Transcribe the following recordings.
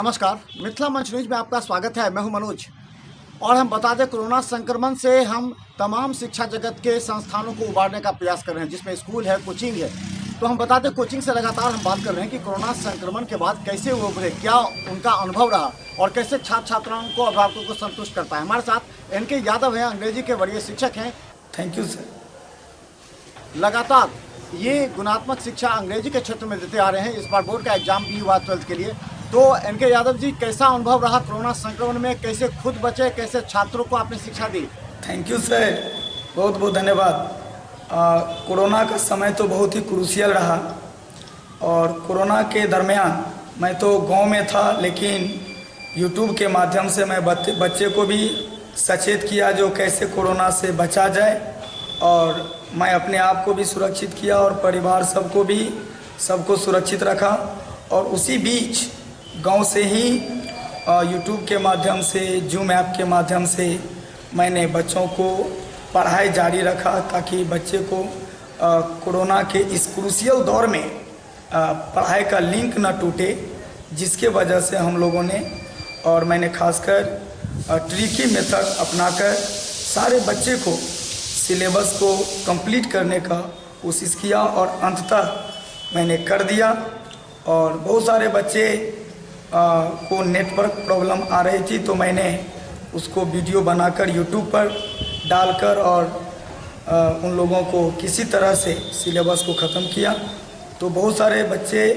नमस्कार, मिथिला मंच न्यूज में आपका स्वागत है। मैं हूं मनोज और हम बता दें कोरोना संक्रमण से हम तमाम शिक्षा जगत के संस्थानों को उबारने का प्रयास कर रहे हैं, जिसमें स्कूल है, कोचिंग है। तो हम बता दें कोचिंग से लगातार हम बात कर रहे हैं कि कोरोना संक्रमण के बाद कैसे वो उभरे, क्या उनका अनुभव रहा और कैसे छात्र छात्राओं को, अभिभावकों को संतुष्ट कर पाए। हमारे साथ एनके यादव हैं, अंग्रेजी के वरीय शिक्षक हैं। Thank you sir. लगातार ये गुणात्मक शिक्षा अंग्रेजी के क्षेत्र में देते आ रहे हैं। इस बार बोर्ड का एग्जाम भी हुआ 12th के लिए। तो एनके यादव जी, कैसा अनुभव रहा कोरोना संक्रमण में, कैसे खुद बचे, कैसे छात्रों को आपने शिक्षा दी? थैंक यू सर, बहुत बहुत धन्यवाद। कोरोना का समय तो बहुत ही क्रूशियल रहा और कोरोना के दरमियान मैं तो गांव में था, लेकिन यूट्यूब के माध्यम से मैं बच्चे को भी सचेत किया जो कैसे कोरोना से बचा जाए, और मैं अपने आप को भी सुरक्षित किया और परिवार सबको सुरक्षित रखा। और उसी बीच गांव से ही यूट्यूब के माध्यम से, जूम ऐप के माध्यम से मैंने बच्चों को पढ़ाई जारी रखा, ताकि बच्चे को कोरोना के इस क्रूशियल दौर में पढ़ाई का लिंक न टूटे, जिसके वजह से हम लोगों ने और मैंने खासकर ट्रिकी मेथड अपनाकर सारे बच्चे को सिलेबस को कंप्लीट करने का कोशिश किया और अंततः मैंने कर दिया। और बहुत सारे बच्चे को नेटवर्क प्रॉब्लम आ रही थी, तो मैंने उसको वीडियो बनाकर यूट्यूब पर डालकर और उन लोगों को किसी तरह से सिलेबस को ख़त्म किया। तो बहुत सारे बच्चे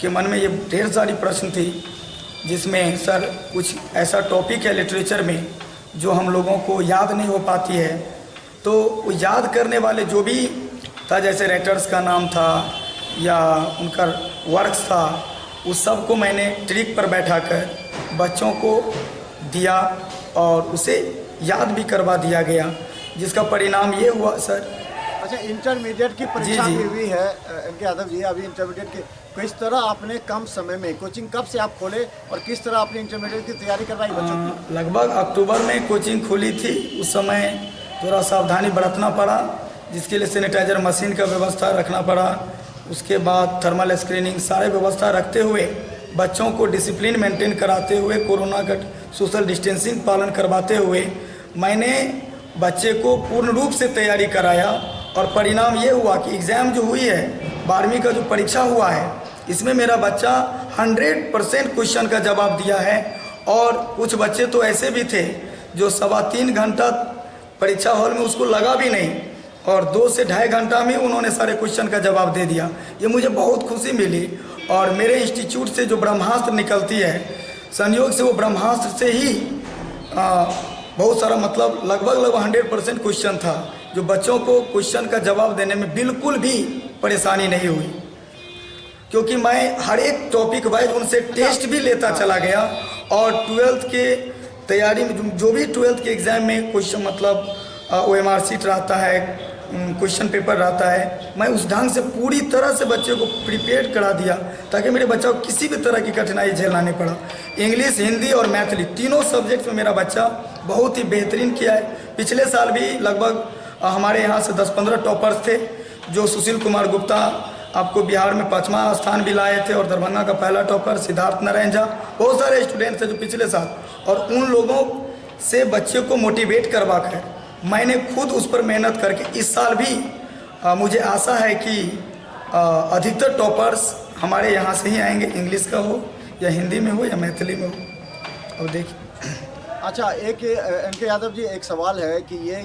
के मन में ये ढेर सारी प्रश्न थी, जिसमें सर कुछ ऐसा टॉपिक है लिटरेचर में जो हम लोगों को याद नहीं हो पाती है। तो याद करने वाले जो भी था, जैसे राइटर्स का नाम था या उनका वर्क्स था, उस सब को मैंने ट्रिक पर बैठाकर बच्चों को दिया और उसे याद भी करवा दिया गया, जिसका परिणाम ये हुआ सर। अच्छा, इंटरमीडिएट की परीक्षा भी हुई है एनके यादव जी। अभी इंटरमीडिएट की किस तरह आपने कम समय में कोचिंग कब से आप खोले और किस तरह आपने इंटरमीडिएट की तैयारी करवाई बच्चों की? लगभग अक्टूबर में कोचिंग खोली थी। उस समय थोड़ा सावधानी बरतना पड़ा, जिसके लिए सैनिटाइजर मशीन का व्यवस्था रखना पड़ा। उसके बाद थर्मल स्क्रीनिंग सारे व्यवस्था रखते हुए बच्चों को डिसिप्लिन मेंटेन कराते हुए, कोरोना का सोशल डिस्टेंसिंग पालन करवाते हुए मैंने बच्चे को पूर्ण रूप से तैयारी कराया। और परिणाम ये हुआ कि एग्ज़ाम जो हुई है, 12वीं का जो परीक्षा हुआ है, इसमें मेरा बच्चा 100% क्वेश्चन का जवाब दिया है। और कुछ बच्चे तो ऐसे भी थे जो 3.25 घंटा परीक्षा हॉल में उसको लगा भी नहीं और 2 से ढाई घंटा में उन्होंने सारे क्वेश्चन का जवाब दे दिया। ये मुझे बहुत खुशी मिली। और मेरे इंस्टीट्यूट से जो ब्रह्मास्त्र निकलती है, संयोग से वो ब्रह्मास्त्र से ही बहुत सारा मतलब लगभग 100% क्वेश्चन था, जो बच्चों को क्वेश्चन का जवाब देने में बिल्कुल भी परेशानी नहीं हुई, क्योंकि मैं हर एक टॉपिक वाइज उनसे टेस्ट भी लेता चला गया। और 12th के तैयारी में जो भी 12th के एग्ज़ाम में क्वेश्चन मतलब OMR शीट रहता है, क्वेश्चन पेपर रहता है, मैं उस ढंग से पूरी तरह से बच्चे को प्रिपेयर करा दिया, ताकि मेरे बच्चा को किसी भी तरह की कठिनाई झेलना नहीं पड़ा। इंग्लिश, हिंदी और मैथिली तीनों सब्जेक्ट में मेरा बच्चा बहुत ही बेहतरीन किया है। पिछले साल भी लगभग हमारे यहाँ से 10-15 टॉपर्स थे, जो सुशील कुमार गुप्ता आपको बिहार में 5वां स्थान भी लाए थे, और दरभंगा का पहला टॉपर सिद्धार्थ नारायण झा, बहुत सारे स्टूडेंट थे जो पिछले साल। और उन लोगों से बच्चे को मोटिवेट करवा कर मैंने खुद उस पर मेहनत करके इस साल भी मुझे आशा है कि अधिकतर टॉपर्स हमारे यहाँ से ही आएंगे, इंग्लिश का हो या हिंदी में हो या मैथिली में हो। और देखिए, अच्छा, एक एनके यादव जी, एक सवाल है कि ये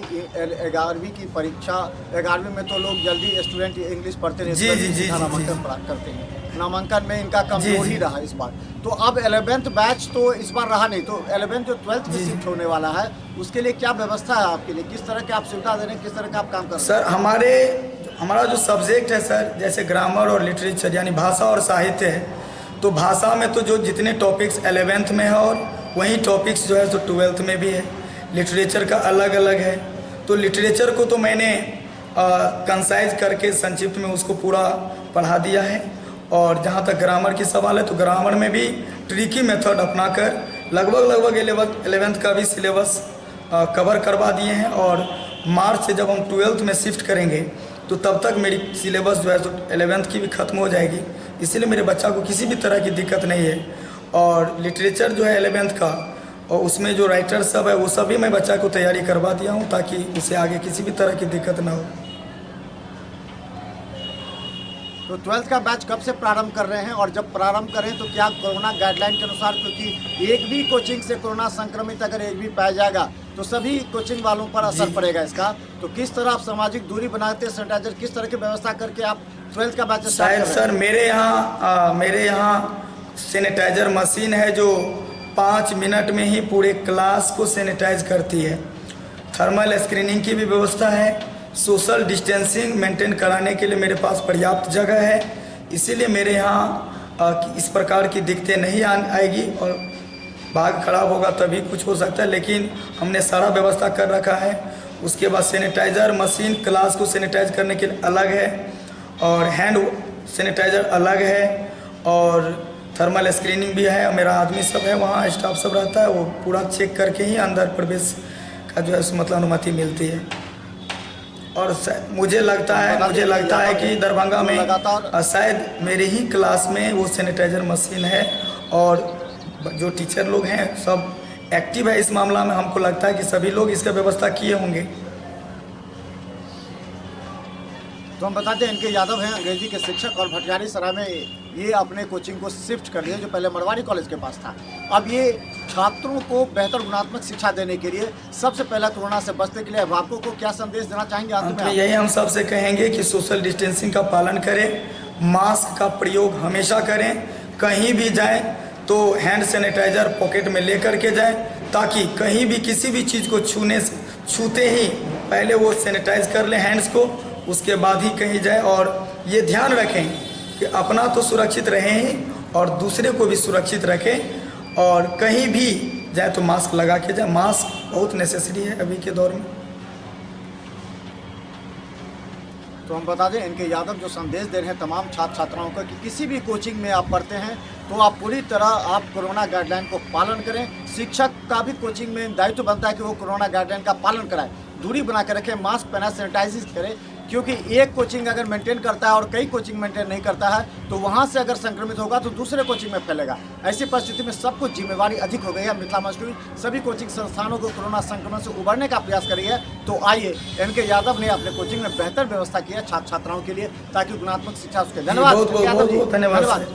11वीं की परीक्षा, 11वीं में तो लोग जल्दी स्टूडेंट इंग्लिश पढ़ते नहीं, जी नामांकन प्राप्त करते हैं। नामांकन में इनका कमजोर ही रहा इस बार। तो अब 11th बैच तो इस बार रहा नहीं, तो 11th जो 12th की शिफ्ट होने वाला है, उसके लिए क्या व्यवस्था है आपके लिए? किस तरह के आप सुविधा दे रहे हैं, किस तरह का आप काम कर रहे हैं? सर, हमारा जो सब्जेक्ट है सर, जैसे ग्रामर और लिटरेचर यानी भाषा और साहित्य है, तो भाषा में तो जो जितने टॉपिक्स 11th में है और वही टॉपिक्स जो है तो 12th में भी है। लिटरेचर का अलग अलग है। तो लिटरेचर को तो मैंने कंसाइज करके संक्षिप्त में उसको पूरा पढ़ा दिया है। और जहाँ तक ग्रामर की सवाल है, तो ग्रामर में भी ट्रिकी मेथड अपनाकर लगभग 11th का भी सिलेबस कवर करवा दिए हैं। और मार्च से जब हम 12th में शिफ्ट करेंगे, तो तब तक मेरी सिलेबस जो है तो 11th की भी ख़त्म हो जाएगी। इसीलिए मेरे बच्चा को किसी भी तरह की दिक्कत नहीं है। और लिटरेचर जो है 11th का, और उसमें जो राइटर सब है वो सभी मैं बच्चा को तैयारी करवा दिया हूँ ताकि उसे आगे किसी भी तरह की दिक्कत ना हो। तो 12th का बैच कब से प्रारंभ कर रहे हैं, और जब प्रारंभ करें तो क्या कोरोना गाइडलाइन के अनुसार, क्योंकि एक भी कोचिंग से कोरोना संक्रमित अगर एक भी पाया जाएगा तो सभी कोचिंग वालों पर असर पड़ेगा इसका, तो किस तरह आप सामाजिक दूरी बनाते, सैनिटाइजर किस तरह की व्यवस्था करके आप 12th का बैच स्टार्ट कर रहे हैं? सर मेरे यहाँ सैनिटाइजर मशीन है जो 5 मिनट में ही पूरे क्लास को सैनिटाइज करती है। थर्मल स्क्रीनिंग की भी व्यवस्था है। सोशल डिस्टेंसिंग मेंटेन कराने के लिए मेरे पास पर्याप्त जगह है, इसीलिए मेरे यहाँ इस प्रकार की दिक्कतें नहीं आएगी। और भाग खराब होगा तभी कुछ हो सकता है, लेकिन हमने सारा व्यवस्था कर रखा है। उसके बाद सैनिटाइज़र मशीन क्लास को सैनिटाइज करने के लिए अलग है, और हैंड सैनिटाइज़र अलग है, और थर्मल स्क्रीनिंग भी है। मेरा आदमी सब है वहाँ, स्टाफ सब रहता है, वो पूरा चेक करके ही अंदर प्रवेश का जो है मतलब अनुमति मिलती है। और मुझे लगता है कि दरभंगा में शायद मेरे ही क्लास में वो सैनिटाइज़र मशीन है, और जो टीचर लोग हैं सब एक्टिव है इस मामला में। हमको लगता है कि सभी लोग इसका व्यवस्था किए होंगे। तो हम बताते हैं इनके यादव हैं, अंग्रेजी के शिक्षक, और भटियारी सराय में ये अपने कोचिंग को शिफ्ट कर लिए जो पहले मरवाड़ी कॉलेज के पास था। अब ये छात्रों को बेहतर गुणात्मक शिक्षा देने के लिए सबसे पहला कोरोना से बचने के लिए अभिभावकों को क्या संदेश देना चाहेंगे? अंत में यही हम सबसे कहेंगे कि सोशल डिस्टेंसिंग का पालन करें, मास्क का प्रयोग हमेशा करें, कहीं भी जाएं तो हैंड सैनिटाइज़र पॉकेट में लेकर के जाएं, ताकि कहीं भी किसी भी चीज़ को छूते ही पहले वो सैनिटाइज कर लें हैंड्स को, उसके बाद ही कहीं जाए। और ये ध्यान रखें कि अपना तो सुरक्षित रहें ही और दूसरे को भी सुरक्षित रखें, और कहीं भी जाए तो मास्क लगा के जाए। मास्क बहुत नेसेसरी है अभी के दौर में। तो हम बता दें इनके यादव जो संदेश दे रहे हैं तमाम छात्र छात्राओं को कि किसी भी कोचिंग में आप पढ़ते हैं तो आप पूरी तरह आप कोरोना गाइडलाइन को पालन करें। शिक्षक का भी कोचिंग में दायित्व बनता है कि वो कोरोना गाइडलाइन का पालन कराए, दूरी बना के रखें, मास्क पहना, सैनिटाइज करें, क्योंकि एक कोचिंग अगर मेंटेन करता है और कई कोचिंग मेंटेन नहीं करता है तो वहाँ से अगर संक्रमित होगा तो दूसरे कोचिंग में फैलेगा। ऐसी परिस्थिति में सबको जिम्मेवारी अधिक हो गई है। मिथिला मजदूरी सभी कोचिंग संस्थानों को कोरोना संक्रमण से उबरने का प्रयास करी है। तो आइए इनके यादव ने अपने कोचिंग में बेहतर व्यवस्था की है छात्र छात्राओं के लिए ताकि गुणात्मक शिक्षा उसके। धन्यवाद। बहुत धन्यवाद।